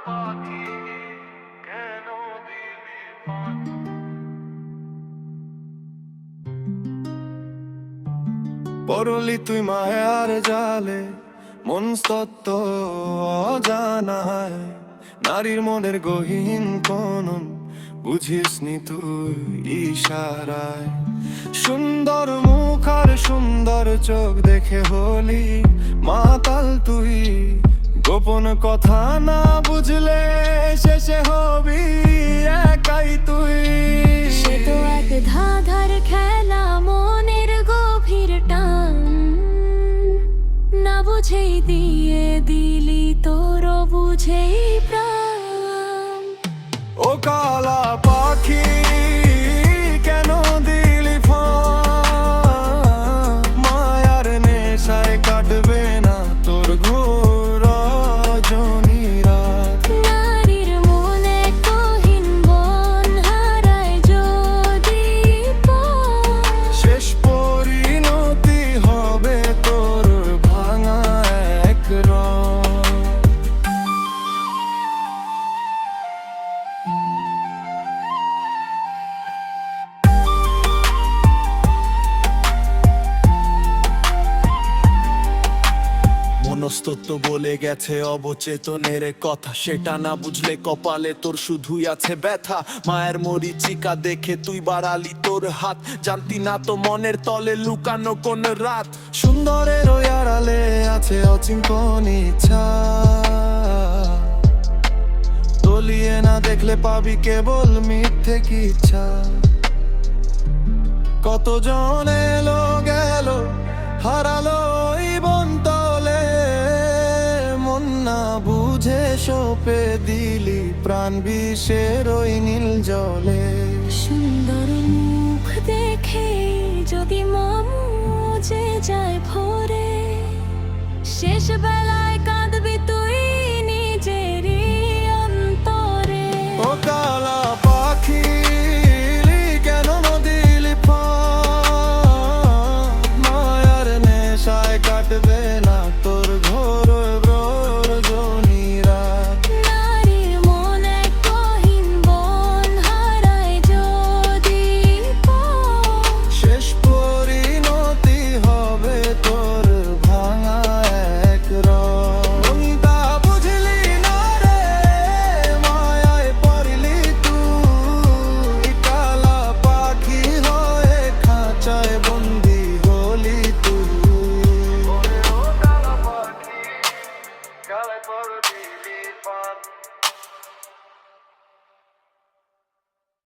পাখি কেন দিলি ফাঁকি? পড়লি তুই মায়ার জালে, মন তত্ত্ব অজানায়, নারীর মনের গহীন কোন বুঝিসনি তুই ইশারায়। সুন্দর মুখ আর সুন্দর চোখ দেখে হলি মাতাল তুই, গোপন কথা না বুঝলে শেষে হবি একাই তুই। সে তো এক ধাঁধার খেলা, মনের গভীর টান, না বুঝেই দিয়ে দিলি তোর বুঝেই প্রাণ। ও কালা পাখি কেন দিলি ফাঁক? মায়ার নেশায় কাটবে না তোর ঘোর রজনী রাত। নারীর মনে কহিন বন হারায় যদি পথ, শেষ পরিণতি হবে তোর ভাঙা এক রং। মনস্তত্ত্ব বলে গেছে অবচেতনের কথা, সেটা না বুঝলে কপালে তোর শুধুই আছে ব্যথা। মায়ের মরিচিকা দেখে তুই বাড়ালি তোর হাত, জানতি না তো মনের তলে লুকানো কোন রাত। সুন্দরের ওই আড়ালে আছে অচিন্তন ইচ্ছা, তলিয়ে না দেখলে পাবি কেবল মিথ্যে কি ইচ্ছা। কতজন এলো গেল হারালো ওই বনতলে, মন না বুঝে সঁপে দিলি প্রাণ বিষের ওই নীল জলে। সুন্দর মুখ দেখে যদি মন যে যায় ভরে, শেষ বেলায় কাঁদবি তুই নিজেরই অন্তরে। ও কালা পাখি কেন দিলি ফাঁক? মায়ার নেশায় কাটবে না তোর ঘোর রজনী রাত। নারীর মনে কহিন বন হারায় যদি পথ, শেষ পরিণতি হবে তোর ভাঙা এক রং। তা বুঝলি না রে, মায়ায় পড়লি তুই, কালা পাখি হয়ে খাঁচায় বন্দি হলি তুই। কালা পাখি, কালা পড়লি